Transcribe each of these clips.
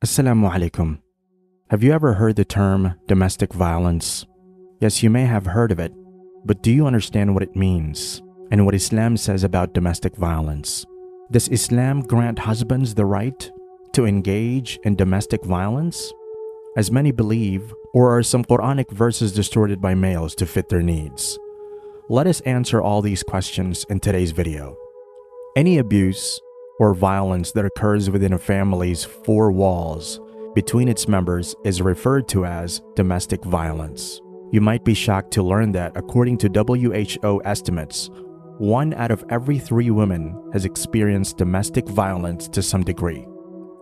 Assalamu alaikum. Have you ever heard the term domestic violence? Yes, you may have heard of it, but do you understand what it means and what Islam says about domestic violence? Does Islam grant husbands the right to engage in domestic violence, as many believe, or are some Quranic verses distorted by males to fit their needs? Let us answer all these questions in today's video. Any abuse or violence that occurs within a family's four walls between its members is referred to as domestic violence. You might be shocked to learn that according to WHO estimates, 1 out of every 3 women has experienced domestic violence to some degree.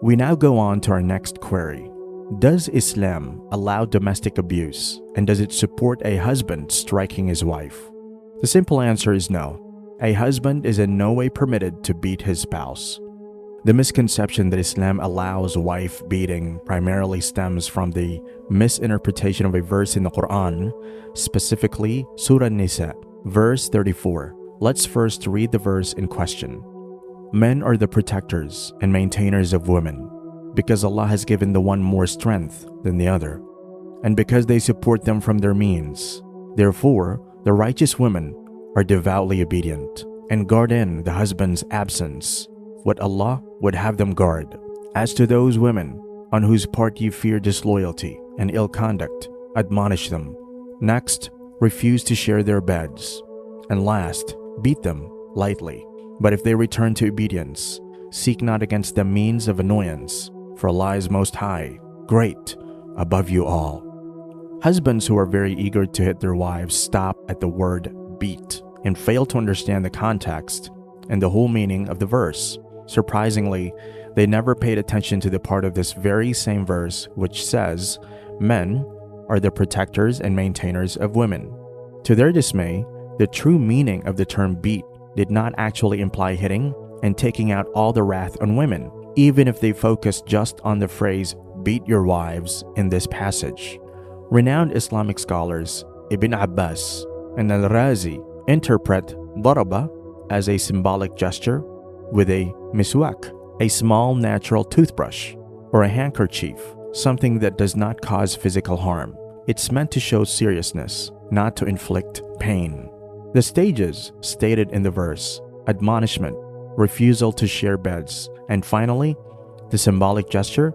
We now go on to our next query. Does Islam allow domestic abuse, and does it support a husband striking his wife? The simple answer is no. A husband is in no way permitted to beat his spouse. The misconception that Islam allows wife beating primarily stems from the misinterpretation of a verse in the Quran, specifically Surah An-Nisa, verse 34. Let's first read the verse in question. Men are the protectors and maintainers of women, because Allah has given the one more strength than the other, and because they support them from their means. Therefore, the righteous women are devoutly obedient and guard in the husband's absence what Allah would have them guard. As to those women on whose part you fear disloyalty and ill conduct, admonish them. Next, refuse to share their beds. And last, beat them lightly. But if they return to obedience, seek not against them means of annoyance, for Allah is most high, great, above you all. Husbands who are very eager to hit their wives stop at the word beat and fail to understand the context and the whole meaning of the verse. Surprisingly, they never paid attention to the part of this very same verse which says, men are the protectors and maintainers of women. To their dismay, the true meaning of the term beat did not actually imply hitting and taking out all the wrath on women, even if they focused just on the phrase beat your wives in this passage. Renowned Islamic scholars Ibn Abbas and Al-Razi interpret daraba as a symbolic gesture with a miswak, a small natural toothbrush, or a handkerchief, something that does not cause physical harm. It's meant to show seriousness, not to inflict pain. The stages stated in the verse, admonishment, refusal to share beds, and finally, the symbolic gesture,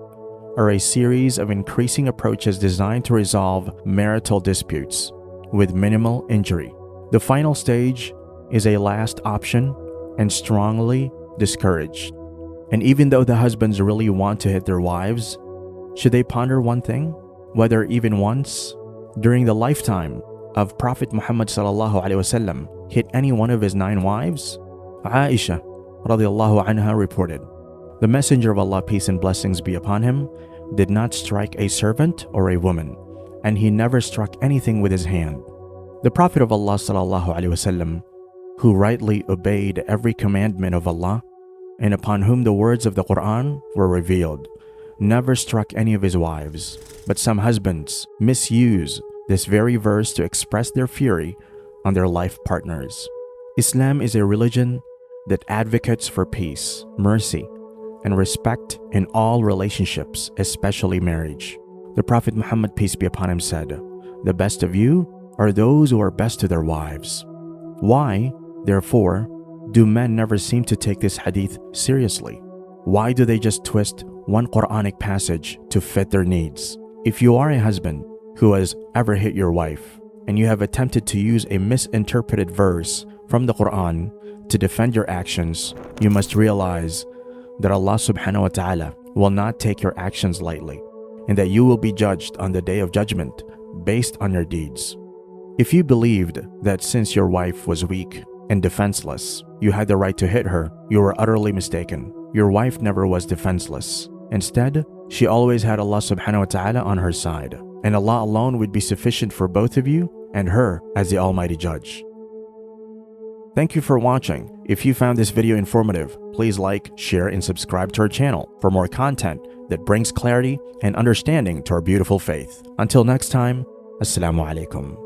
are a series of increasing approaches designed to resolve marital disputes with minimal injury. The final stage is a last option and strongly discouraged. And even though the husbands really want to hit their wives, should they ponder one thing, whether even once, during the lifetime of Prophet Muhammad ﷺ, hit any one of his 9 wives? Aisha radiallahu anha reported, the Messenger of Allah, peace and blessings be upon him, did not strike a servant or a woman, and he never struck anything with his hand. The Prophet of Allah ﷺ, who rightly obeyed every commandment of Allah, and upon whom the words of the Quran were revealed, never struck any of his wives. But some husbands misuse this very verse to express their fury on their life partners. Islam is a religion that advocates for peace, mercy, and respect in all relationships, especially marriage. The Prophet Muhammad, peace be upon him, said, the best of you are those who are best to their wives. Why, therefore, do men never seem to take this hadith seriously? Why do they just twist one Quranic passage to fit their needs? If you are a husband who has ever hit your wife, and you have attempted to use a misinterpreted verse from the Quran to defend your actions, you must realize that Allah subhanahu wa ta'ala will not take your actions lightly, and that you will be judged on the day of judgment based on your deeds. If you believed that since your wife was weak and defenseless, you had the right to hit her, you were utterly mistaken. Your wife never was defenseless. Instead, she always had Allah subhanahu wa ta'ala on her side, and Allah alone would be sufficient for both of you and her as the Almighty Judge. Thank you for watching. If you found this video informative, please like, share, and subscribe to our channel for more content that brings clarity and understanding to our beautiful faith. Until next time, Assalamu alaikum.